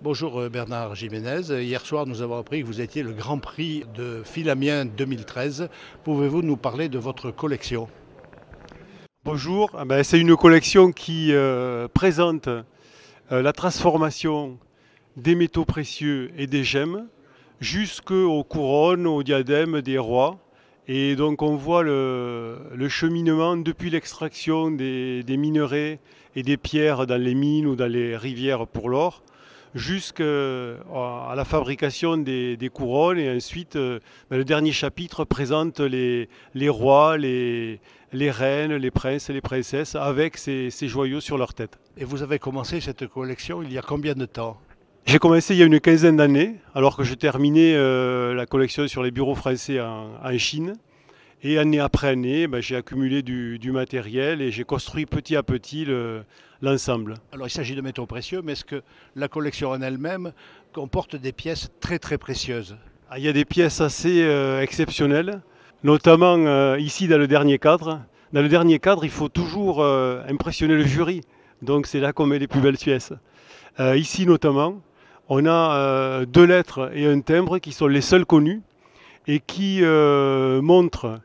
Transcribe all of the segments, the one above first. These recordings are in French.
Bonjour Bernard Jiménez. Hier soir, nous avons appris que vous étiez le Grand Prix de Philamien 2013. Pouvez-vous nous parler de votre collection? Bonjour, c'est une collection qui présente la transformation des métaux précieux et des gemmes jusqu'aux couronnes, aux diadèmes des rois. Et donc on voit le cheminement depuis l'extraction des minerais et des pierres dans les mines ou dans les rivières pour l'or, jusqu'à la fabrication des couronnes. Et ensuite, le dernier chapitre présente les rois, les reines, les princes et les princesses avec ces joyaux sur leur tête. Et vous avez commencé cette collection il y a combien de temps? J'ai commencé il y a une quinzaine d'années, alors que je terminais la collection sur les bureaux français en Chine. Et année après année, j'ai accumulé du matériel et j'ai construit petit à petit l'ensemble. Alors il s'agit de métaux précieux, mais est-ce que la collection en elle-même comporte des pièces très très précieuses? Il y a des pièces assez exceptionnelles, notamment ici dans le dernier cadre. Dans le dernier cadre, il faut toujours impressionner le jury. Donc c'est là qu'on met les plus belles pièces. Ici notamment, on a deux lettres et un timbre qui sont les seuls connus et qui montrent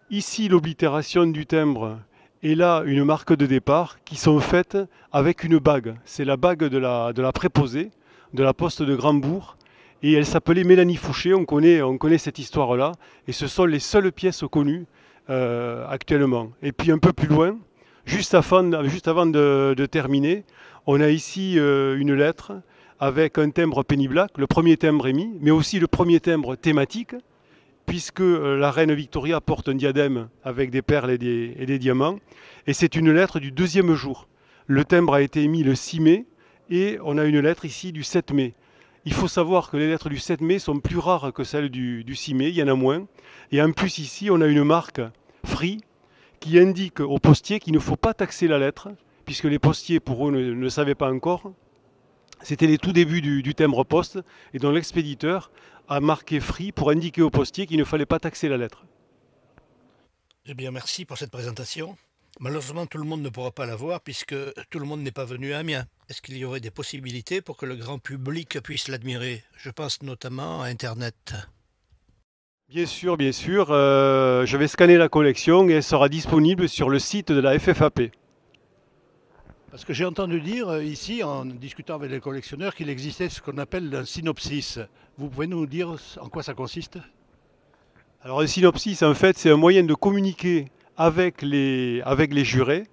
ici l'oblitération du timbre et là une marque de départ qui sont faites avec une bague. C'est la bague de la préposée, de la poste de Grandbourg. Et elle s'appelait Mélanie Fouché, on connaît cette histoire-là. Et ce sont les seules pièces connues actuellement. Et puis un peu plus loin, juste avant de terminer, on a ici une lettre avec un timbre Penny Black, le premier timbre émis, mais aussi le premier timbre thématique, puisque la reine Victoria porte un diadème avec des perles et des diamants. Et c'est une lettre du deuxième jour. Le timbre a été émis le 6 mai et on a une lettre ici du 7 mai. Il faut savoir que les lettres du 7 mai sont plus rares que celles du 6 mai, il y en a moins. Et en plus ici, on a une marque Free qui indique aux postiers qu'il ne faut pas taxer la lettre, puisque les postiers, pour eux, ne savaient pas encore. C'était les tout débuts du timbre poste, et donc l'expéditeur a marqué Free pour indiquer aux postiers qu'il ne fallait pas taxer la lettre. Eh bien merci pour cette présentation. Malheureusement, tout le monde ne pourra pas la voir puisque tout le monde n'est pas venu à Amiens. Est-ce qu'il y aurait des possibilités pour que le grand public puisse l'admirer? Je pense notamment à Internet. Bien sûr, bien sûr. Je vais scanner la collection et elle sera disponible sur le site de la FFAP. Parce que j'ai entendu dire ici, en discutant avec les collectionneurs, qu'il existait ce qu'on appelle un synopsis. Vous pouvez nous dire en quoi ça consiste? Alors un synopsis, en fait, c'est un moyen de communiquer avec les jurés.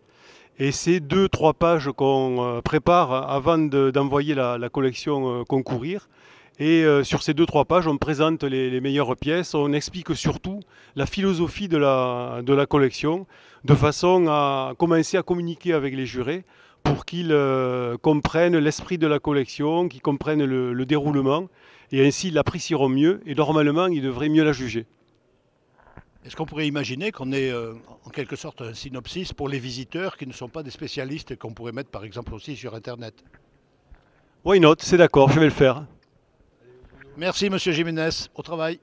Et c'est 2-3 pages qu'on prépare avant d'envoyer la collection concourir. Et sur ces 2-3 pages, on présente les meilleures pièces. On explique surtout la philosophie de la collection, de façon à commencer à communiquer avec les jurés pour qu'ils comprennent l'esprit de la collection, qu'ils comprennent le déroulement. Et ainsi, ils l'apprécieront mieux. Et normalement, ils devraient mieux la juger. Est-ce qu'on pourrait imaginer qu'on ait en quelque sorte un synopsis pour les visiteurs qui ne sont pas des spécialistes et qu'on pourrait mettre par exemple aussi sur Internet? Why not? C'est d'accord, je vais le faire. Merci Monsieur Jiménez, au travail.